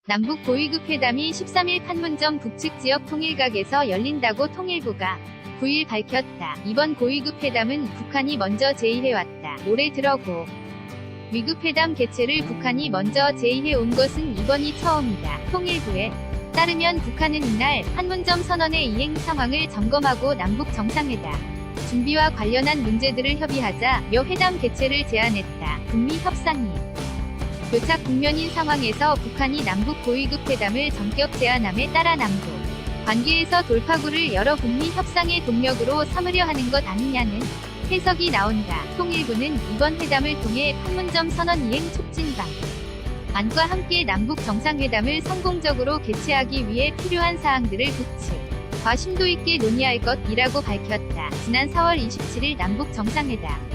남북 고위급 회담이 13일 판문점 북측 지역 통일각에서 열린다고 통일부가 9일 밝혔다. 이번 고위급 회담은 북한이 먼저 제의해왔다. 올해 들어고 위급 회담 개최를 북한이 먼저 제의해온 것은 이번이 처음이다. 통일부에 따르면 북한은 이날 판문점 선언의 이행 상황을 점검하고 남북 정상회담 준비와 관련한 문제들을 협의하자며 회담 개최를 제안했다. 북미 협상이 교착 국면인 상황에서 북한이 남북 고위급 회담을 전격 제안함에 따라 남북 관계에서 돌파구를 열어 북미 협상의 동력으로 삼으려 하는 것 아니냐는 해석이 나온다. 통일부는 이번 회담을 통해 판문점 선언 이행 촉진 방안과 함께 남북 정상회담을 성공적으로 개최하기 위해 필요한 사항들을 북측과 심도 있게 논의할 것이라고 밝혔다. 지난 4월 27일 남북 정상회담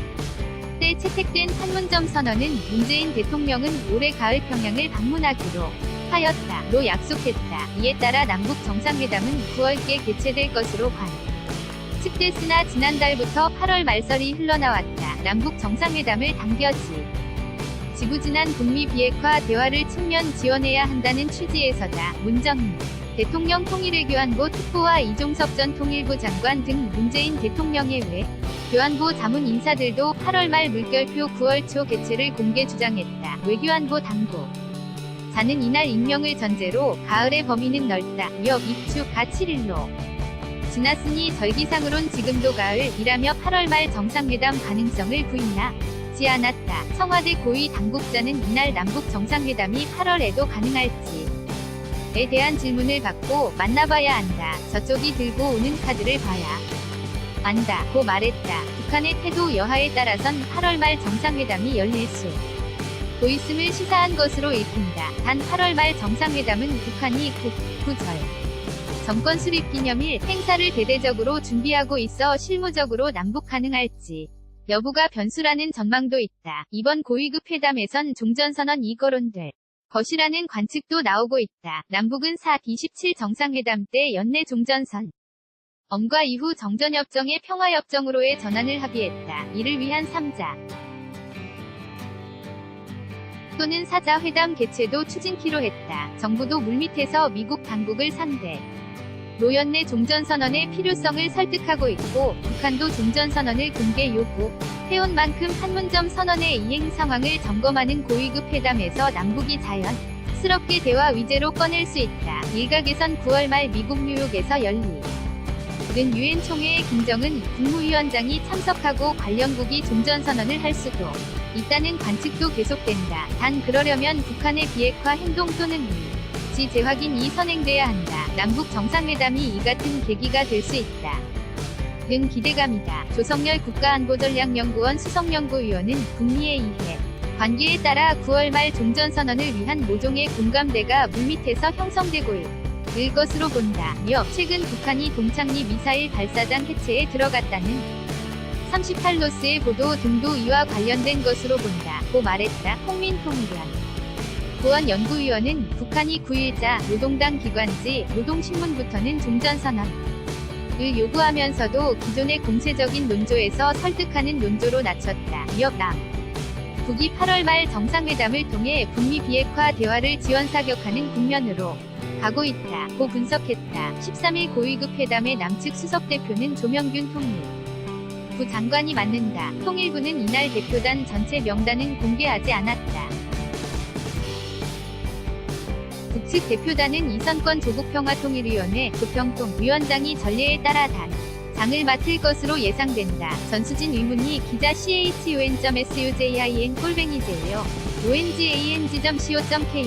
때 채택된 판문점 선언은 문재인 대통령은 올해 가을 평양을 방문하기로 하였다로 약속했다. 이에 따라 남북 정상회담은 9월께 개최될 것으로 측됐으나 지난달부터 8월 말설이 흘러나왔다. 남북 정상회담을 지부진한 북미 비핵화 대화를 측면 지원해야 한다는 취지에서다. 문정인 대통령 통일외교안보 특보와 이종섭 전 통일부 장관 등 문재인 대통령의 외교안보 자문 인사들도 8월 말 물결표 9월 초 개최를 공개 주장했다. 외교안보 당국자는 이날 임명을 전제로 가을의 범위는 넓다며 입추가 7일로 지났으니 절기상으론 지금도 가을이라며 8월 말 정상회담 가능성을 부인하지 않았다. 청와대 고위 당국자는 이날 남북 정상회담이 8월에도 가능할지에 대한 질문을 받고 만나봐야 안다. 저쪽이 들고 오는 카드를 봐야 안다고 말했다. 북한의 태도 여하에 따라선 8월 말 정상회담이 열릴 수도 있음을 시사한 것으로 읽힌다. 단 8월 말 정상회담은 북한이 구절 정권 수립 기념일 행사를 대대적으로 준비하고 있어 실무적으로 남북 가능할지 여부가 변수라는 전망도 있다. 이번 고위급 회담에선 종전선언이 거론될 것이라는 관측도 나오고 있다. 남북은 4.27 정상회담 때 연내 종전선언과 이후 정전협정의 평화협정으로의 전환을 합의했다. 이를 위한 3자 또는 4자 회담 개최도 추진키로 했다. 정부도 물밑에서 미국 당국을 상대로 연내 종전선언의 필요성을 설득하고 있고 북한도 종전선언을 공개 요구해온 만큼 판문점 선언의 이행 상황을 점검하는 고위급 회담에서 남북이 자연스럽게 대화 위제로 꺼낼 수 있다. 일각에선 9월 말 미국 뉴욕에서 열리는 유엔 총회에 김정은 국무위원장이 참석하고 관련국이 종전선언을 할 수도 있다는 관측도 계속된다. 단 그러려면 북한의 비핵화 행동 또는 지 재확인이 선행돼야 한다. 남북 정상회담이 이 같은 계기가 될 수 있다. 는 기대감이다. 조성열 국가안보전략연구원 수석연구위원은 북미의 이해 관계에 따라 9월 말 종전선언을 위한 모종의 공감대가 물밑에서 형성되고 있을 것으로 본다며 최근 북한이 동창리 미사일 발사장 해체에 들어갔다는 38로스의 보도 등도 이와 관련된 것으로 본다고 말했다. 홍민통일연 고원 연구위원은 북한이 9일자 노동당 기관지 노동신문부터는 종전선언을 요구하면서도 기존의 공세적인 논조에서 설득하는 논조로 낮췄다. 이어 북이 8월 말 정상회담을 통해 북미 비핵화 대화를 지원사격하는 국면으로 가고 있다고 분석했다. 13일 고위급 회담의 남측 수석대표는 조명균 통일부 장관이 맡는다. 통일부는 이날 대표단 전체 명단은 공개하지 않았다. 북측 대표단은 이선권 조국평화통일위원회 조평통 위원장이 전례에 따라 단장을 맡을 것으로 예상된다. 전수진 의문이 기자 CHUN.SUJIN @ongang.co.kr